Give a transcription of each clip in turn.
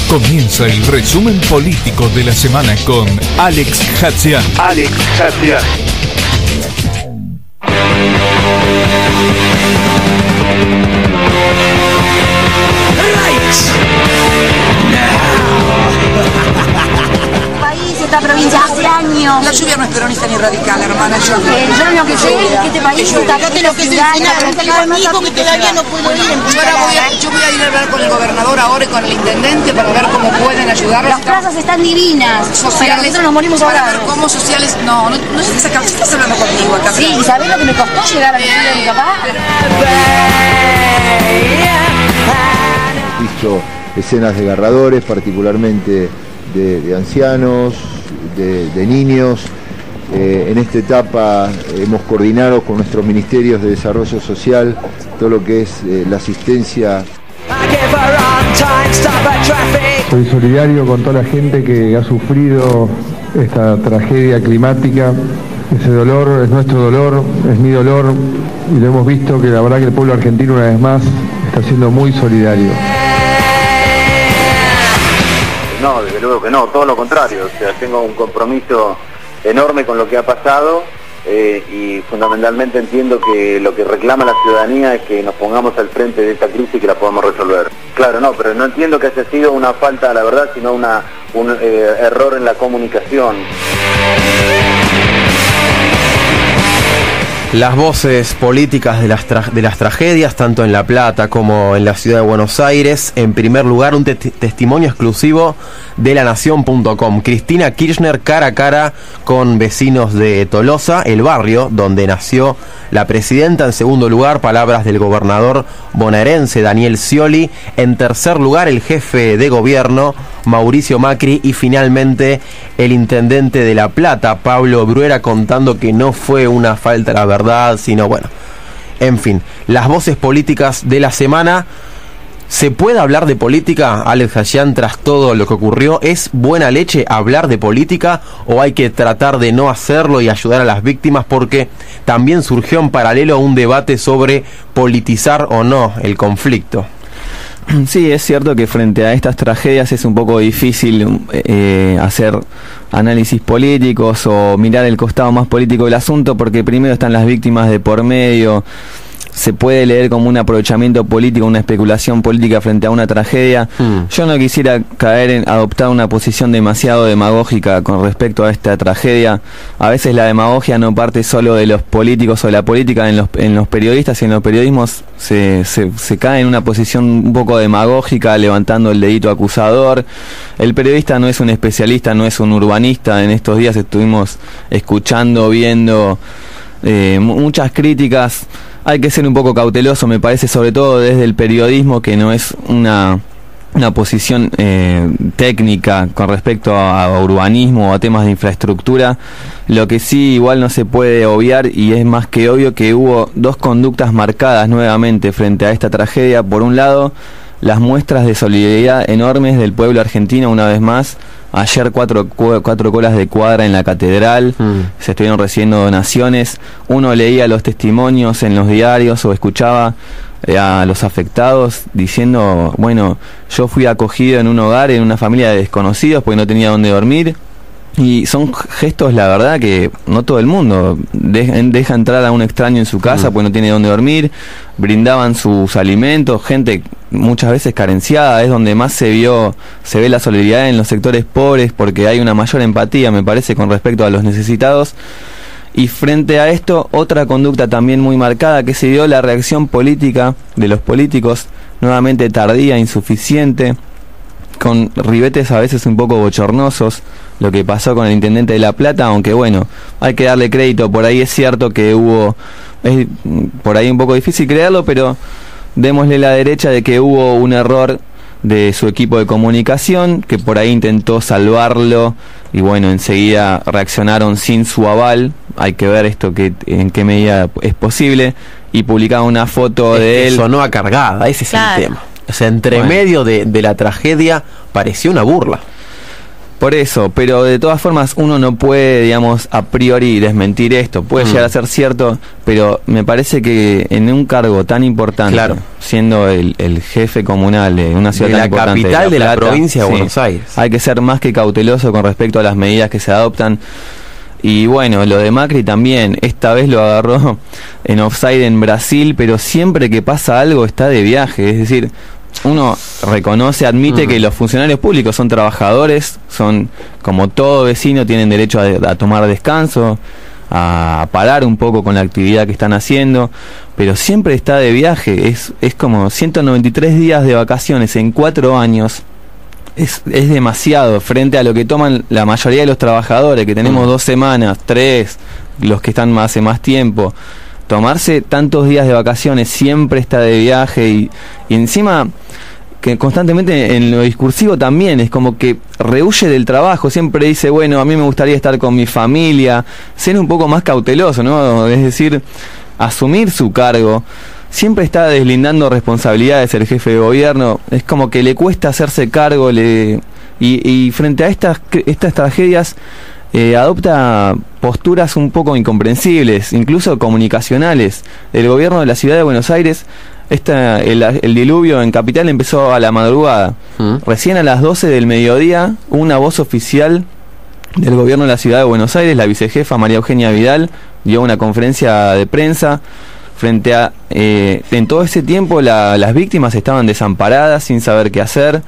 Comienza el resumen político de la semana con Alex Hatzian. Esta provincia hace años. La lluvia no es peronista ni radical, hermana. Yo lo único que sé es que este país está fíjate lo que es el Senado, el único que todavía no puedo ir. Yo voy a ir a hablar con el gobernador ahora y con el intendente para ver cómo pueden ayudarlos. Las plazas están divinas. Sociales, nosotros nos morimos para ahora. ver cómo sociales. No estás acá, estás hablando conmigo acá. Sí, ¿y sabés lo que me costó llegar a la de mi papá? Visto escenas desgarradores, particularmente de ancianos, de niños. En esta etapa hemos coordinado con nuestros ministerios de desarrollo social todo lo que es la asistencia. Soy solidario con toda la gente que ha sufrido esta tragedia climática. Ese dolor es nuestro dolor, es mi dolor, y lo hemos visto que la verdad que el pueblo argentino una vez más está siendo muy solidario. No, desde luego que no, todo lo contrario. O sea, tengo un compromiso enorme con lo que ha pasado y fundamentalmente entiendo que lo que reclama la ciudadanía es que nos pongamos al frente de esta crisis y que la podamos resolver. Claro, no, pero no entiendo que haya sido una falta a la verdad, sino un error en la comunicación. Las voces políticas de las tragedias, tanto en La Plata como en la ciudad de Buenos Aires. En primer lugar, un testimonio exclusivo de lanación.com. Cristina Kirchner cara a cara con vecinos de Tolosa, el barrio donde nació la presidenta. En segundo lugar, palabras del gobernador bonaerense Daniel Scioli. En tercer lugar, el jefe de gobierno Mauricio Macri. Y finalmente, el intendente de La Plata, Pablo Bruera, contando que no fue una falta de la verdad, sino bueno, en fin, las voces políticas de la semana. ¿Se puede hablar de política, Alex Hatzian, tras todo lo que ocurrió? ¿Es buena leche hablar de política o hay que tratar de no hacerlo y ayudar a las víctimas? Porque también surgió en paralelo un debate sobre politizar o no el conflicto. Sí, es cierto que frente a estas tragedias es un poco difícil hacer análisis políticos o mirar el costado más político del asunto, porque primero están las víctimas de por medio. Se puede leer como un aprovechamiento político, una especulación política frente a una tragedia. Yo no quisiera caer en adoptar una posición demasiado demagógica con respecto a esta tragedia. A veces la demagogia no parte solo de los políticos o de la política, en los periodistas y en los periodismos se cae en una posición un poco demagógica, levantando el dedito acusador. El periodista no es un especialista, no es un urbanista. En estos días estuvimos escuchando, viendo muchas críticas. Hay que ser un poco cauteloso, me parece, sobre todo desde el periodismo, que no es una posición técnica con respecto a urbanismo o a temas de infraestructura. Lo que sí igual no se puede obviar, y es más que obvio, que hubo dos conductas marcadas nuevamente frente a esta tragedia. Por un lado, las muestras de solidaridad enormes del pueblo argentino, una vez más. Ayer cuatro colas de cuadra en la catedral, se estuvieron recibiendo donaciones. Uno leía los testimonios en los diarios o escuchaba a los afectados diciendo, bueno, yo fui acogido en un hogar, en una familia de desconocidos porque no tenía dónde dormir. Y son gestos, la verdad, que no todo el mundo deja entrar a un extraño en su casa porque no tiene dónde dormir. Brindaban sus alimentos, gente muchas veces carenciada. Es donde más se ve la solidaridad en los sectores pobres, porque hay una mayor empatía, me parece, con respecto a los necesitados. Y frente a esto, otra conducta también muy marcada, que se dio la reacción política de los políticos, nuevamente tardía, insuficiente, con ribetes a veces un poco bochornosos. Lo que pasó con el intendente de La Plata, aunque bueno, hay que darle crédito. Por ahí es cierto que es por ahí un poco difícil creerlo, pero démosle la derecha de que hubo un error de su equipo de comunicación, que por ahí intentó salvarlo, y bueno, enseguida reaccionaron sin su aval. Hay que ver esto en qué medida es posible, y publicaron una foto de él. Sonó a cargada, ese es el tema. O sea, entre medio de la tragedia pareció una burla. Por eso, pero de todas formas uno no puede, digamos, a priori desmentir esto. Puede llegar a ser cierto, pero me parece que en un cargo tan importante, claro, siendo el jefe comunal de una ciudad tan importante, la capital de la Plata, provincia de sí, Buenos Aires, hay que ser más que cauteloso con respecto a las medidas que se adoptan. Y bueno, lo de Macri también, esta vez lo agarró en offside en Brasil, pero siempre que pasa algo está de viaje, es decir, uno reconoce, admite que los funcionarios públicos son trabajadores, son como todo vecino, tienen derecho a tomar descanso, a parar un poco con la actividad que están haciendo, pero siempre está de viaje. Es como 193 días de vacaciones en 4 años. Es demasiado frente a lo que toman la mayoría de los trabajadores, que tenemos 2 semanas, 3, los que están hace más tiempo. Tomarse tantos días de vacaciones, siempre está de viaje y encima que constantemente en lo discursivo también es como que rehuye del trabajo, siempre dice, bueno, a mí me gustaría estar con mi familia, ser un poco más cauteloso, ¿no? Es decir, asumir su cargo. Siempre está deslindando responsabilidades el jefe de gobierno, es como que le cuesta hacerse cargo, y frente a estas tragedias adopta posturas un poco incomprensibles, incluso comunicacionales. El gobierno de la ciudad de Buenos Aires, el diluvio en Capital empezó a la madrugada. Recién a las 12 del mediodía, una voz oficial del gobierno de la ciudad de Buenos Aires, la vicejefa María Eugenia Vidal, dio una conferencia de prensa frente a... en todo ese tiempo las víctimas estaban desamparadas, sin saber qué hacer.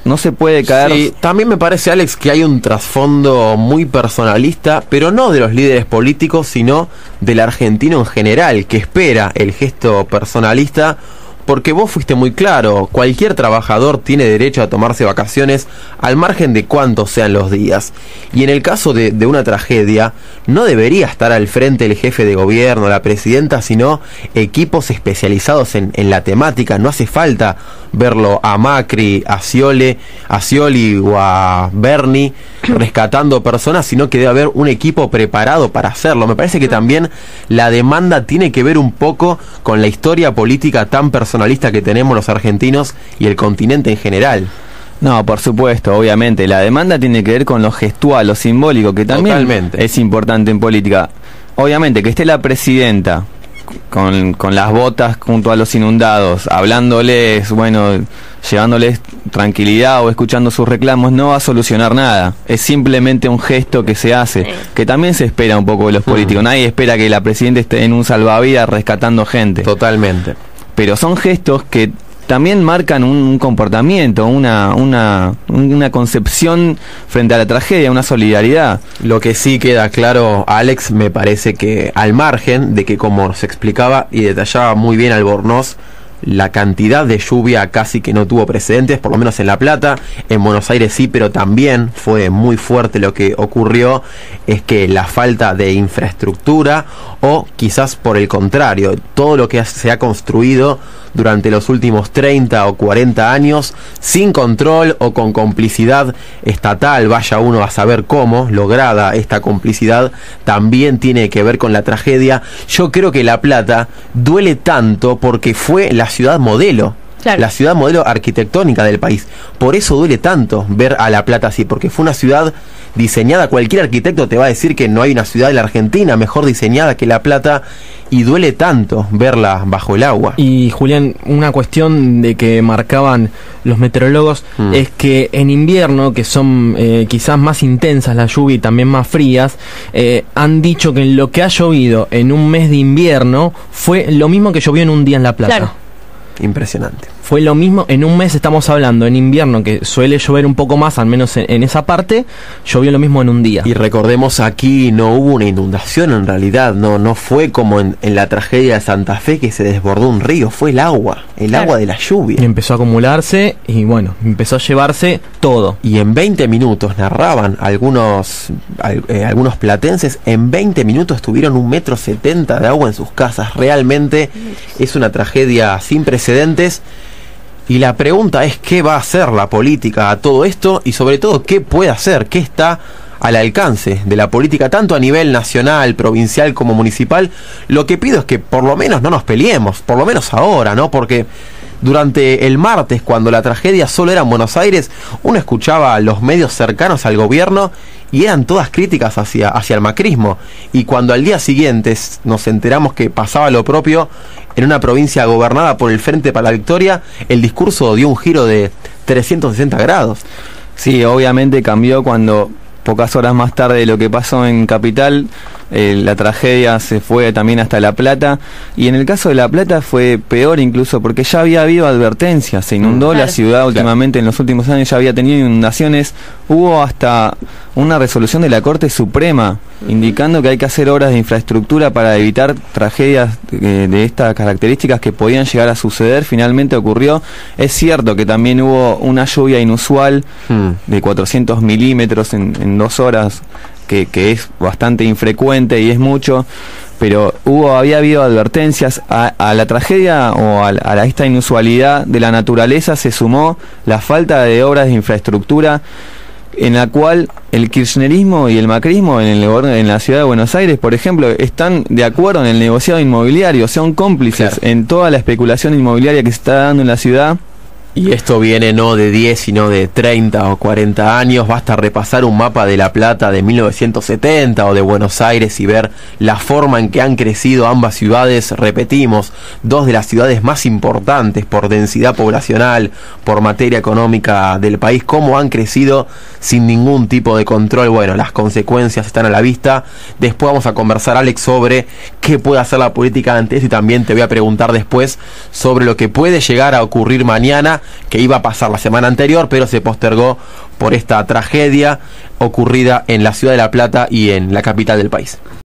No se puede caer... Sí, también me parece, Alex, que hay un trasfondo muy personalista, pero no de los líderes políticos, sino del argentino en general, que espera el gesto personalista, porque vos fuiste muy claro, cualquier trabajador tiene derecho a tomarse vacaciones al margen de cuántos sean los días. Y en el caso de una tragedia, no debería estar al frente el jefe de gobierno, la presidenta, sino equipos especializados en la temática. No hace falta verlo a Macri, a Scioli o a Berni rescatando personas, sino que debe haber un equipo preparado para hacerlo. Me parece que también la demanda tiene que ver un poco con la historia política tan personalista que tenemos los argentinos y el continente en general. No, por supuesto, obviamente. La demanda tiene que ver con lo gestual, lo simbólico, que también totalmente es importante en política. Obviamente, que esté la presidenta con las botas junto a los inundados, hablándoles, bueno, llevándoles tranquilidad o escuchando sus reclamos, no va a solucionar nada. Es simplemente un gesto que se hace, que también se espera un poco de los políticos. Nadie espera que la presidenta esté en un salvavidas rescatando gente. Totalmente. Pero son gestos que también marcan un comportamiento, una concepción frente a la tragedia, una solidaridad. Lo que sí queda claro, Alex, me parece que al margen de que, como se explicaba y detallaba muy bien Albornoz, la cantidad de lluvia casi que no tuvo precedentes, por lo menos en La Plata, en Buenos Aires sí, pero también fue muy fuerte lo que ocurrió, es que la falta de infraestructura, o quizás por el contrario, todo lo que se ha construido durante los últimos 30 o 40 años, sin control o con complicidad estatal, vaya uno a saber cómo lograda esta complicidad, también tiene que ver con la tragedia. Yo creo que La Plata duele tanto porque fue la ciudad modelo, claro, la ciudad modelo arquitectónica del país. Por eso duele tanto ver a La Plata así, porque fue una ciudad diseñada. Cualquier arquitecto te va a decir que no hay una ciudad en la Argentina mejor diseñada que La Plata, y duele tanto verla bajo el agua. Y Julián, una cuestión de que marcaban los meteorólogos es que en invierno, que son quizás más intensas la lluvia y también más frías, han dicho que lo que ha llovido en un mes de invierno fue lo mismo que llovió en un día en La Plata. Claro. Impresionante. Fue lo mismo en un mes, estamos hablando, en invierno, que suele llover un poco más, al menos en esa parte, llovió lo mismo en un día. Y recordemos, aquí no hubo una inundación en realidad, no fue como en la tragedia de Santa Fe, que se desbordó un río, fue el agua de la lluvia. Y empezó a acumularse y bueno, empezó a llevarse todo. Y en 20 minutos, narraban algunos platenses, en 20 minutos tuvieron 1,70 m de agua en sus casas. Realmente es una tragedia sin precedentes. Y la pregunta es, ¿qué va a hacer la política a todo esto? Y sobre todo, ¿qué puede hacer? ¿Qué está al alcance de la política, tanto a nivel nacional, provincial como municipal? Lo que pido es que por lo menos no nos peleemos, por lo menos ahora, ¿no? Porque Durante el martes, cuando la tragedia solo era en Buenos Aires, uno escuchaba a los medios cercanos al gobierno y eran todas críticas hacia el macrismo. Y cuando al día siguiente nos enteramos que pasaba lo propio en una provincia gobernada por el Frente para la Victoria, el discurso dio un giro de 360 grados. Sí, obviamente cambió cuando pocas horas más tarde de lo que pasó en Capital, la tragedia se fue también hasta La Plata, y en el caso de La Plata fue peor incluso porque ya había habido advertencias, se inundó la ciudad últimamente, en los últimos años ya había tenido inundaciones, hubo hasta una resolución de la Corte Suprema indicando que hay que hacer obras de infraestructura para evitar tragedias de estas características que podían llegar a suceder. Finalmente ocurrió. Es cierto que también hubo una lluvia inusual de 400 milímetros en 2 horas, que es bastante infrecuente y es mucho, pero había habido advertencias. A la tragedia o a esta inusualidad de la naturaleza se sumó la falta de obras de infraestructura, en la cual el kirchnerismo y el macrismo en la ciudad de Buenos Aires, por ejemplo, están de acuerdo en el negociado inmobiliario, son cómplices en toda la especulación inmobiliaria que se está dando en la ciudad. Y esto viene no de 10, sino de 30 o 40 años. Basta repasar un mapa de La Plata de 1970 o de Buenos Aires y ver la forma en que han crecido ambas ciudades. Repetimos, 2 de las ciudades más importantes por densidad poblacional, por materia económica del país, cómo han crecido sin ningún tipo de control. Bueno, las consecuencias están a la vista. Después vamos a conversar, Alex, sobre qué puede hacer la política ante eso, y también te voy a preguntar después sobre lo que puede llegar a ocurrir mañana, que iba a pasar la semana anterior, pero se postergó por esta tragedia ocurrida en la ciudad de La Plata y en la capital del país.